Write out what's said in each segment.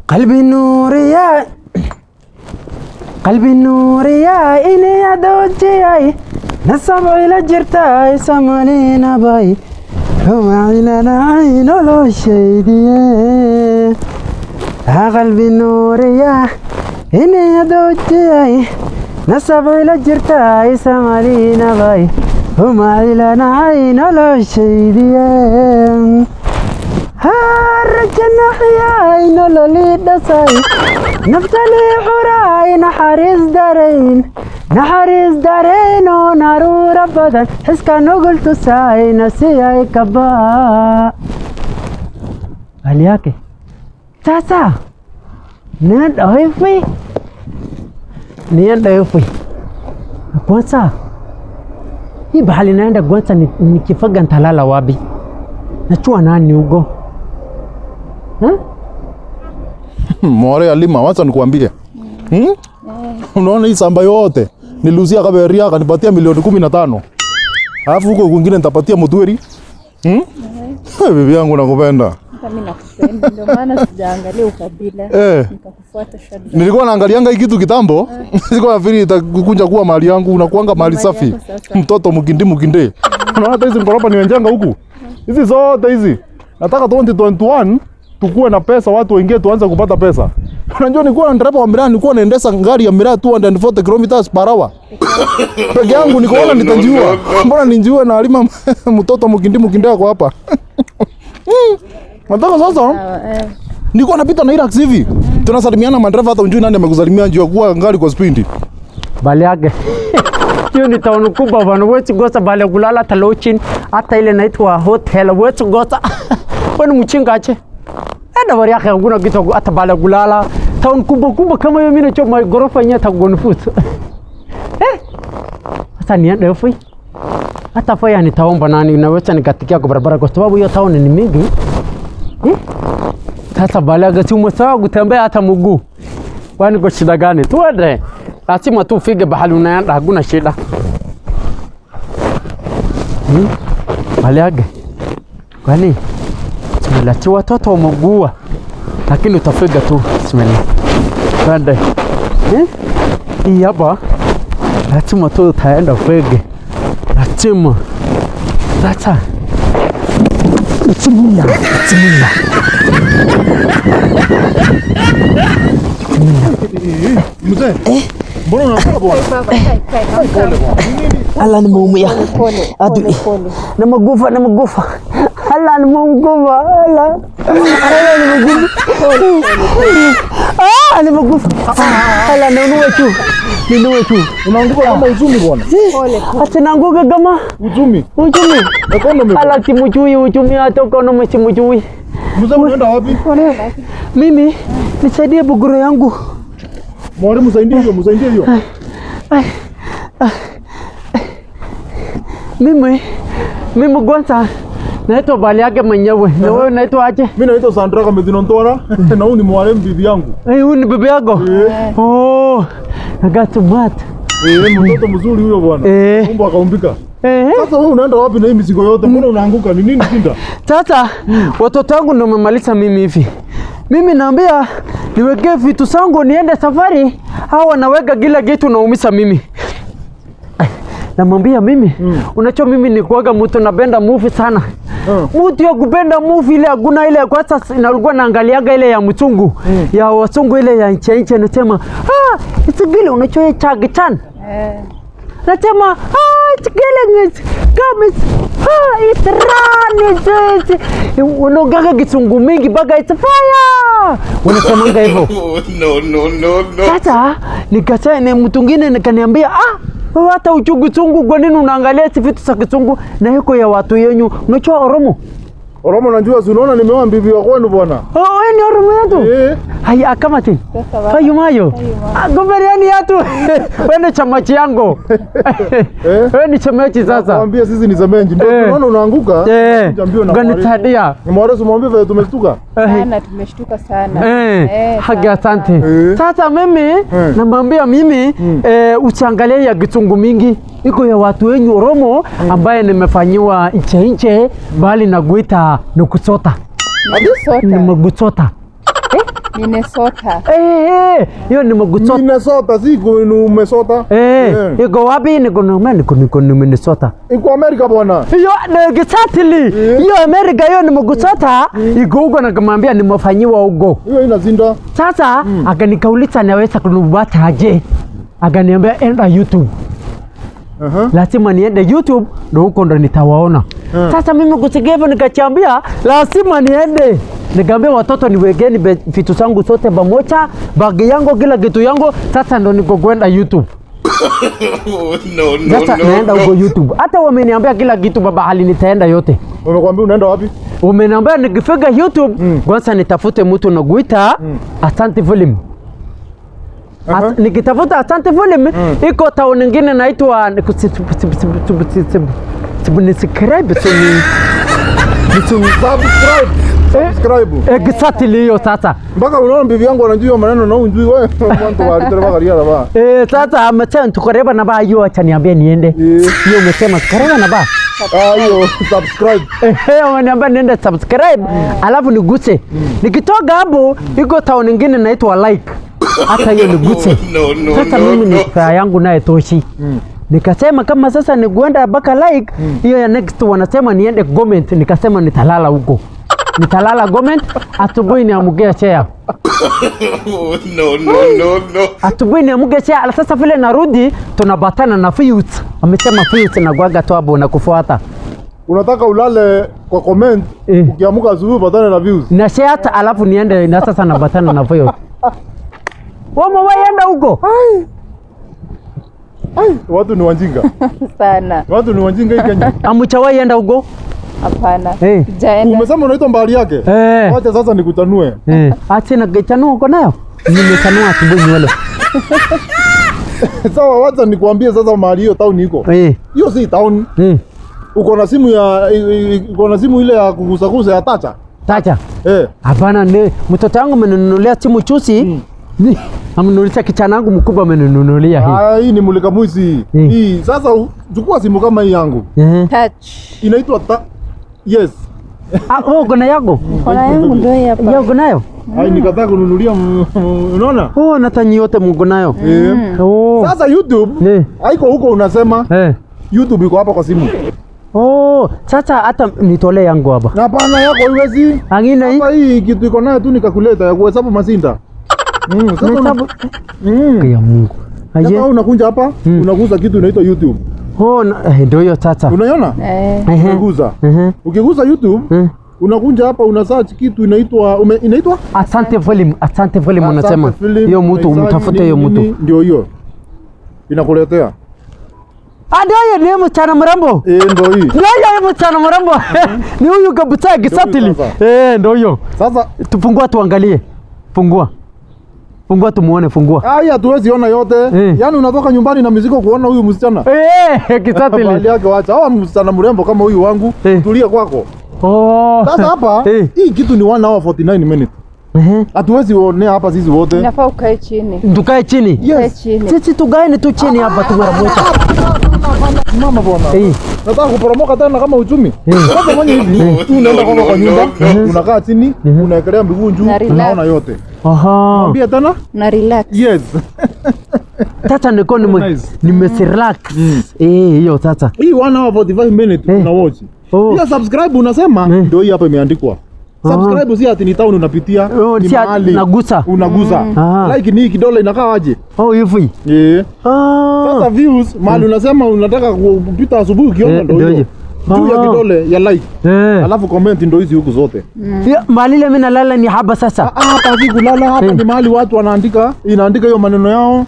قلبي نوريا إني أدوجي نصب إلى جرتاي سمالينا باي هما إلى عين لو شيدي قلبي نوريا إني أدوجي نصب إلى جرتاي سمالينا باي هما إلى عين لو شيدي هارجنا حياين لوليد ساي نفتلي حراي نحريز دارين ونارو ربدا حسكا نقلت ساي نسياي كبا Bahaliyake sasa nenda hivi kwanza hii bahali naenda kwanza nikifaga ntalala wapi nachua nani ugo Mware alima wacha nikuambie. Unaona hii samba yote niluzia kaberia kanipatia milioni 15. Alafu huko kwingine nitapatia mtweri. Bibi yangu nakupenda. Mimi nakupenda ndio maana sijaangalia ukabila nikakufuata shadi. Nilikuwa naangalianga hii kitu kitambo. Siko nafikiri itakuja kuwa mali yangu unakuanga mali safi. Mtoto mkinde. Unaona hata hizi mkoropa niwenjanga huku. Hizi zote hizi. Nataka 2021 tukue na pesa watu wengine tuanze kupata pesa. Unajua nilikuwa na dereva wa miraa nilikuwa naendesha gari ya miraa 240 km per hour. Peke yangu nikaona nitajiua. Mbona ninjiue na alima mtoto mkinde wako hapa. Nataka sasa nilikuwa napita na Iraq hivi. Tunasalimiana madereva hata unjui nani amekusalimia njoo kwa gari kwa speed. Bahaliyake. Hiyo ni town kubwa bwana wetu gosa bale kulala talochin hata ile inaitwa hotel wetu gosa. Wewe mchinga ache. Enda Bahaliyake hakuna kitu hata bale kulala town kubwa kama hiyo mimi nacho gorofa yenyewe tagonfuta. Sasa niende huko. Hata faya nitaomba nani naweza nikatikia kwa barabara kwa sababu hiyo town ni mingi. Sasa Bahaliyake tumesawa kutembea hata mguu. Kwani kwa shida gani? Tuende. Lazima tufike bahali unaenda hakuna shida. Bahaliyake. Kwani tumelachi watoto wamegua. Lakini utafika tu. Bismillah. Twende. Hii hapa. Lazima tu taenda fege. Lazima. Sasa. Bismillah. Mzee. Mbona unafanya bwana? Allah nimeumia. Adui. Nimegufa. Allah nimegufa. Allah. Nimegufa. Allah ninue tu. Unaanguka kama uchumi bwana. Acha naanguka kama uchumi. Allah uchumi hata ukono mchimujui. Mzee unaenda wapi? Mimi nisaidie buguro yangu. Mwalimu msaidie hiyo. Mimi kwanza naitwa Bahaliyake mwenyewe. Na wewe unaitwa aje? Mimi naitwa Sandra kama Zinontora. Na huyu ni mwalimu bibi yangu. Huyu ni bibi yako? Oh, nagatu mat. Mtoto mzuri huyo bwana. Mungu akaumbika. Sasa wewe unaenda wapi na hii mizigo yote? Mbona unaanguka? Ni nini kinda? Sasa watoto wangu ndio wamemaliza mimi hivi. Mimi naambia niweke vitu zangu niende safari, hao wanaweka kila kitu naumisa mimi. Namwambia mimi, unajua mimi ni kuaga mtu napenda movie sana. Mtu ya kupenda movie ile hakuna ile kwanza nalikuwa naangaliaga ile ya mchungu. Ya wasungu ile ya nche nasema, isigile unajua chage chan. Nasema, isigile kamis. It's run unogaga kisungu mingi baga it's fire. Unasemanga hivyo. No. Sasa nikasema ni mtu mwingine nikaniambia hata uchungu kwa nini unaangalia vitu za kisungu na yuko ya watu yenyu. Unajua Oromoo? Oromoo najua unaona nimeoa bibi wako kwenu bwana. Wewe ni Oromoo yetu? Haya kama tini. Hayo mayo. Goberiani yetu. Wewe ni chamachi yangu. Wewe ni chamachi sasa. Nakwambia sisi ni zamenji. Ndio unaona unaanguka. Niambie na Ganisadia. Ni mwarimu mwambie vile tumeshtuka. Sana tumeshtuka sana. Haki asante. Sasa mimi namwambia mimi usiangalie ya kitungu mingi. Iko ya watu wenyu Oromoo ambaye nimefanyiwa nche bali na guita nukusota. Nimegusota. Minnesota. Hiyo ni Minnesota. Minnesota si Minnesota. Iko wapi? Niko Minnesota. Iko Amerika bwana. Hiyo ni exactly. Hiyo Amerika hiyo ni Minnesota. Iko huko na kumwambia nimefanyiwa huko. Hiyo inazinda. Sasa akanikauliza naweza kunubata aje? Akaniambia enda YouTube. Lazima niende YouTube ndio huko ndo nitawaona. Sasa mimi kusikia nikachambia lazima niende. Nikamwambia watoto niwekeni vitu zangu zote pamoja, bagi yangu kila kitu yangu, sasa ndo niko kwenda YouTube. Sasa naenda huko YouTube. Hata wameniambia kila kitu baba hali nitaenda yote. Wamekwambia unaenda wapi? Wameniambia nikifika YouTube kwanza nitafute mtu na kuita Asante Film. Nikitafuta Asante Film iko town nyingine inaitwa subscribe. Exactly hiyo sasa. Mpaka unaona bibi yangu anajua maneno na unjui wewe mwanzo wa alitaka garia la ba. Sasa amesema tukoreba na ba hiyo acha niambie niende. Hiyo umesema tukoreba na ba. Hiyo subscribe. Waniambia niende subscribe alafu niguse. Nikitoka hapo iko town nyingine inaitwa like. Hata hiyo niguse. Sasa mimi ni fare yangu naye toshi. Nikasema kama sasa ni kuenda mpaka like hiyo ya next wanasema niende comment, nikasema nitalala huko. Nitalala comment, asubuhi niamke share. No. Asubuhi niamke share, sasa vile narudi tunabatana na views. Amesema views na kuaga tu hapo na kufuata. Unataka ulale kwa comment, ukiamka asubuhi batana na views. Na share alafu niende na sasa nabatana na views. Wama waenda huko. Watu ni wajinga. Sana. Watu ni wajinga hii Kenya. Amuchawahi enda huko? Hapana. Jaenda. Umesema unaitwa Bahaliyake? Wacha sasa nikutanue. Acha na kutanua uko nayo? Nimetanua asubuhi nywele. Sawa, wacha nikwambie sasa mahali hiyo town iko. Hiyo si town. Uko na simu ile ya kugusa ya tacha? Tacha? Hapana, mtoto wangu amenunulia simu chusi. Amenunulia kijana wangu mkubwa amenunulia hii. Hii ni mulika mwizi. Hii sasa chukua simu kama hii yangu. Touch. Inaitwa yes. Uko na yangu? Kuna yangu ndio hapa. Yako nayo? Nikataka kununulia unaona? Natanyi yote Mungu nayo. Sasa YouTube haiko huko unasema. YouTube iko hapa kwa simu. Sasa hata nitolee yangu hapa. Na hapana yako iwezi. Angina hii. Hapa hii kitu iko nayo tu nikakuleta ya kuhesabu masinda. Sasa ya Mungu. Sasa unakunja hapa, unaguza kitu inaitwa YouTube. Ndio hiyo sasa. Unaiona? Unaguza. Ukiguza YouTube, unakunja hapa una search kitu inaitwa Asante Film. Asante Film unasema. Hiyo mtu umtafute hiyo mtu. Ndio hiyo. Inakuletea. Ndio ni mchana mrembo. Ndio hii. Ndio hiyo mchana mrembo. Ni huyu kabisa exactly. Ndio hiyo. Sasa tufungua tuangalie. Fungua tumuone, fungua. Hatuwezi ona yote. Yaani unatoka nyumbani na mizigo kuona huyu msichana. Kisatili. Bahaliyake wacha. Hawa msichana mrembo kama huyu wangu, tulia kwako. Sasa hapa hii kitu ni 1 hour 49 minutes. Hatuwezi onea hapa sisi wote. Inafaa ukae chini. Tukae chini? Yes. Sisi tugaeni tu chini hapa tu mara moja. Mama bwana. Nataka kuporomoka tena kama uchumi. Sasa mwenye hivi, unaenda kwa nyumba, unakaa chini, unaekelea miguu juu, unaona yote. Mwambie tena? Na relax. Yes. Sasa niko nimesirelax. Hiyo sasa. Hii 1 hour 45 minutes una watch. Hiyo subscribe unasema ndio hii hapa imeandikwa. Subscribe si ati ni town unapitia, ni mahali unagusa. Like ni kidole inakaa aje? Hivi. Sasa views mahali unasema unataka kupita asubuhi ukiona ndio hiyo. Juu ya kidole ya like. Alafu comment ndio hizi huku zote. Mahali ile mimi nalala ni hapa sasa. Hapa si kulala, hapa ni mahali watu wanaandika, inaandika hiyo maneno yao.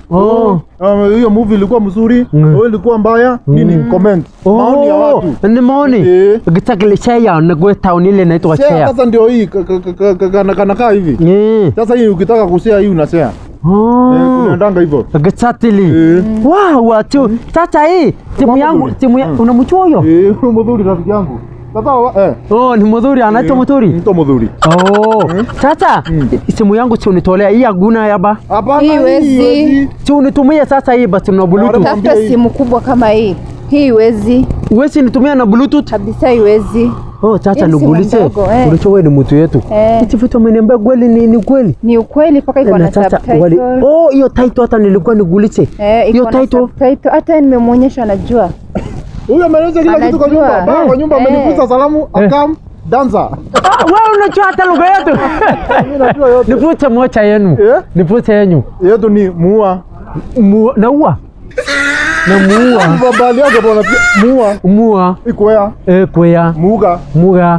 Hiyo movie ilikuwa mzuri, ilikuwa mbaya, nini comment. Maoni ya watu. Ni maoni. Ukitaka share na kwa town ile inaitwa share. Sasa ndio hii kana hivi. Sasa hii ukitaka kushare hii una share. Unaendanga hivyo. Exactly. Watu. Sasa hii timu yangu unamjua huyo? Mudhuri rafiki yangu. Sasa ni Mudhuri, anaitwa Mudhuri. Nito Mudhuri. Sasa simu yangu si unitolea hii aguna hapa. Hapana. Hii si unitumie sasa hii basi na bluetooth. Tafuta simu kubwa kama hii. Hii iwezi. Uwezi nitumia na Bluetooth? Kabisa iwezi. Oh, chacha nigulize. Ulicho wewe ni mtu yetu. Hichi vitu umeniambia kweli ni kweli? Ni ukweli paka iko na subtitle. Oh, hiyo title hata nilikuwa nigulize. Hiyo title hata nimemuonyesha anajua. Huyu ameeleza kila kitu kwa nyumba. Baba kwa nyumba amenikuza salamu akam danza. Wewe unajua hata lugha yetu. Mimi najua yote. Nipute mocha yenu. Nipute yenu. Yetu ni muua. Na ua. Na muua. Bahaliyake bwana muua. Muua. Ikwea. Kwea. Muga.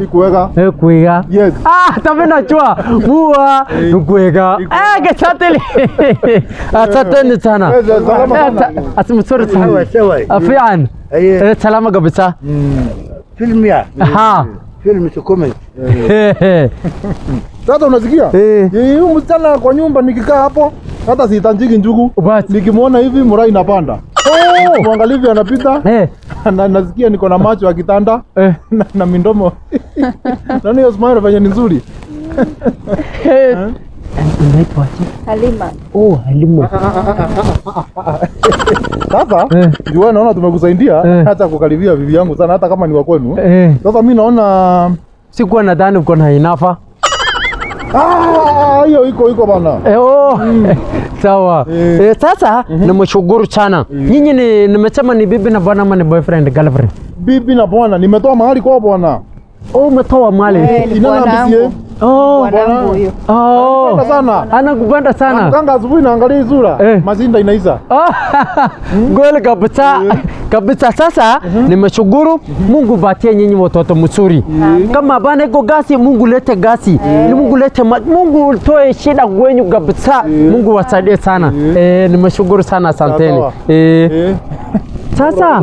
Ikwega. Kwega. Yes. Tabe najua. Muua. Kwega. Geshateli. Asanteni sana. Asimsori sana. Afian. Salama kabisa. Film ya. Film tu comment. Sasa unasikia? Huyu msichana kwa nyumba nikikaa hapo hata sihitajiki njugu. Nikimwona hivi mura inapanda. Mwangalia hivi anapita. Na nasikia niko na macho ya kitanda na mindomo. Nani hiyo smile fanya nzuri? Unaitwa aje? Halima. Halima. Sasa jua naona tumekusaidia hata kukaribia bibi yangu sana hata kama ni wa kwenu. Sasa mimi naona sikuwa nadhani uko na inafa. Hiyo iko bana. Sawa. Sasa nimeshukuru sana. Nyinyi nimesema ni bibi na bwana ama ni boyfriend girlfriend? Bibi na bwana, nimetoa mahali kwa bwana. Umetoa mahali. Inaniambia bwana huyo. Sana. Anakupenda sana. Kanga asubuhi naangalia sura, mazinda inaisha. Goli kabisa. Kabisa sasa nimeshukuru Mungu batie nyinyi watoto mzuri. Kama bana iko gasi Mungu lete gasi. Mungu lete Mungu toe shida kwenyu kabisa. Mungu wasaidie sana. Nimeshukuru sana asanteni. Sasa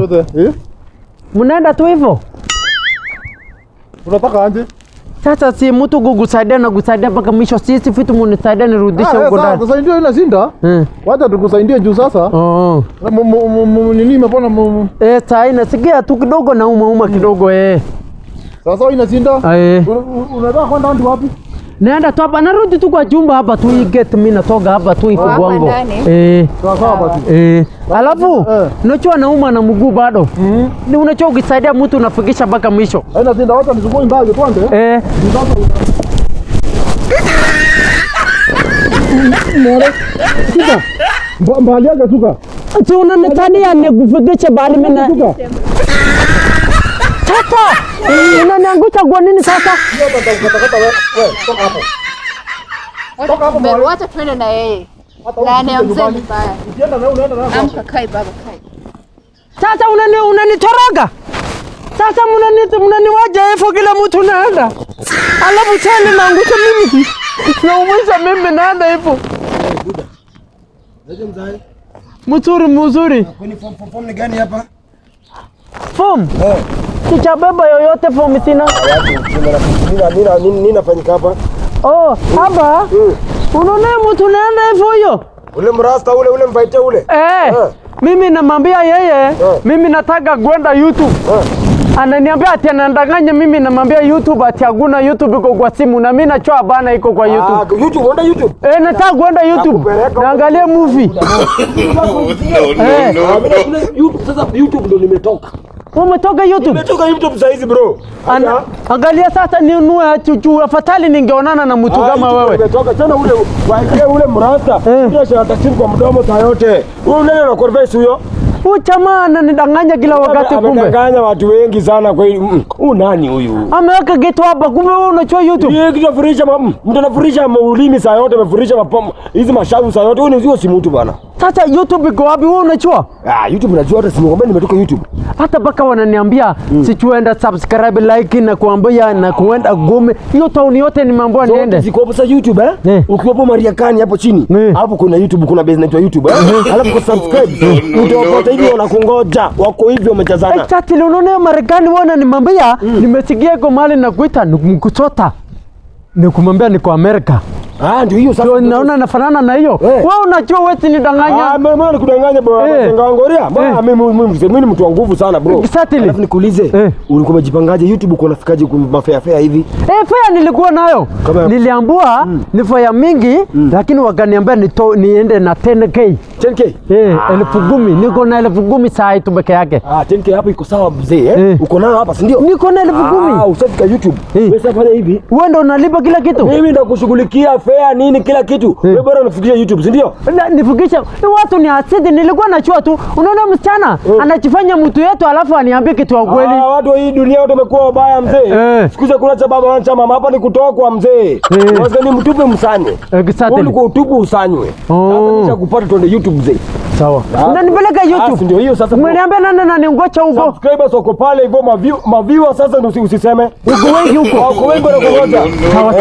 mnaenda tu hivyo? Unataka anje? Sasa si mtu kukusaidia na kusaidia mpaka mwisho, sisi vitu mnisaidia nirudishe huko ndani. Kusaidia ina shinda? Wacha tukusaidie juu sasa. Nini imepona? Sasa inasikia tu kidogo na uma kidogo Sasa ina shinda? Unataka kwenda wapi? Naenda tu hapa, narudi tu kwa jumba hapa tu get mimi natoka hapa tu ifu kwangu. Sawa basi. Alafu unachua nauma na mguu bado. Ni unachua ukisaidia mtu unafikisha mpaka mwisho. Haina shinda, wacha nisukue mbage twende. Sika. Bahaliyake suka. Si unanitania nikufikisha bali mimi na. Sasa unaniangusha kwa nini sasa? Toka hapo. Toka hapo. Wacha twende na yeye. Laana ya mzee mbaya. Ukienda na unaenda na. Amka kai baba kai. Sasa unanitoroga. Sasa mnaniwaja hivyo kila mtu naenda. Alafu tena naangusha mimi. Naumisha mimi naenda hivyo. Mzuri. Kwani form ni gani hapa? Form? Sijabeba yoyote form sina. Nini nafanyika hapa? Hapa? Unaona mtu naenda hivyo hiyo? Ule mrasta ule mvaite ule. Mimi namwambia yeye, mimi nataka kwenda YouTube. Ananiambia ati anandanganya mimi, namwambia YouTube ati hakuna YouTube iko kwa simu na mimi nachoa bana iko kwa YouTube. YouTube, unaenda YouTube? Nataka kwenda YouTube. Naangalia movie. YouTube sasa YouTube ndo nimetoka. Umetoka YouTube? Nimetoka YouTube sasa hizi bro. Angalia sasa ninunue chuchu, afadhali ningeonana na mtu kama wewe. Nimetoka tena ule mrasta. Ndio shata kwa mdomo saa yote. Wewe unaenda na converse huyo? Huyu jamaa ananidanganya kila wakati kumbe. Anadanganya watu wengi sana kwa hiyo. Huyu nani huyu? Ameweka kitu hapa kumbe wewe unachua YouTube. Yeye kitu afurisha mtu anafurisha ulimi saa yote, amefurisha hizi mashavu saa yote. Huyu si mtu bana. Sasa YouTube iko wapi wewe unachua? YouTube najua hata simuombe nimetoka YouTube. Hata baka wananiambia sichuenda subscribe like na kuambia na kuenda gome. Hiyo town yote nimeambiwa niende. Ziko hapo sasa YouTube Ukiwapo Mariakani hapo chini. Hapo kuna YouTube, kuna base inaitwa YouTube Alafu kwa subscribe. Utapata hivi wanakungoja. Wako hivi wamejazana. Exactly, unaona Marekani wana nimwambia nimesikia iko mali na kuita nikumkuchota. Nikumwambia niko Amerika. Ndio hiyo sasa. Naona nafanana na hiyo. Wewe unajua wewe ni danganya. Mimi nikudanganya bwana. Ngoria. Mimi ni mtu wa nguvu sana bro. Alafu nikuulize, ulikuwa umejipangaje YouTube uko unafikaje kwa mafea hivi? Fea nilikuwa nayo. Niliambua ni fea mingi lakini wakaniambia niende na 10k. 10k? 10,000. Niko na 10,000 saa tu peke yake. 10k hapo iko sawa mzee Uko nayo hapa si ndio? Niko na 10,000. Usafika YouTube. Wewe sasa fanya hivi. Wewe ndio unalipa kila kitu. Mimi ndakushughulikia fare nini kila kitu. Wewe bora unifikisha YouTube si ndio? Nifikisha. Watu ni asidi nilikuwa nachua tu. Unaona msichana anajifanya mtu yetu alafu aniambie kitu ya kweli. Watu hii dunia wote wamekuwa wabaya mzee. Siku hizi kuna cha baba wana cha mama hapa ni kutoa kwa mzee. Waza ni mtupe msanye. Wewe uko utupu usanywe. Sasa nishakupata twende YouTube mzee. Sawa. Unanipeleka YouTube. Ndio hiyo sasa. Umeniambia nani ngocha huko. Subscribers wako pale hivyo maviwa sasa ndio usiseme. Uko wengi huko. Wako wengi wanakungoja. Sawa.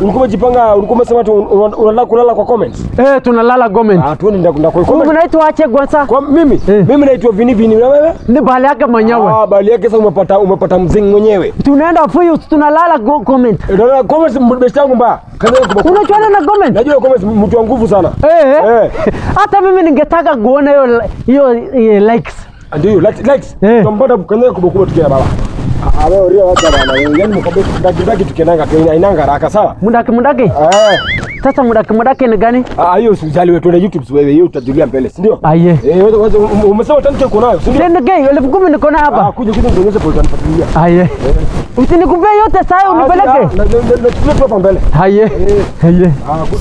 Ulikuwa umejipanga, ulikuwa umesema tu unalala kulala kwa comments. Tunalala comment. Tuone ndio kwa comment. Unaitwa ache kwanza. Kwa mimi naitwa Vini na wewe? Ni Bahaliyake mwenyewe. Bahaliyake sasa umepata mzingi mwenyewe. Tunaenda fuyu tunalala comment. Ndio comments best yangu mbaya. Unachuana na comment? Najua comments mtu wa nguvu sana. Hata mimi ningetaka kuona hiyo likes. Ndio likes. Tumpata kwenye kubwa tukia baba. Awe ria watu bana. Yaani mkobe ndaki tukienanga inanga haraka sawa? Mundaki. Sasa mundaki ni gani? Hiyo usijali wewe tuende YouTube wewe hiyo utajulia mbele, si ndio? Aye. Umesema tanke uko nayo, si ndio? Ndio gay, 10,000 niko nayo hapa. Kuja nionyeshe kwa utanifuatilia. Aye. Usinikupe yote sasa unipeleke. Na tunapo mbele. Aye. Good boy.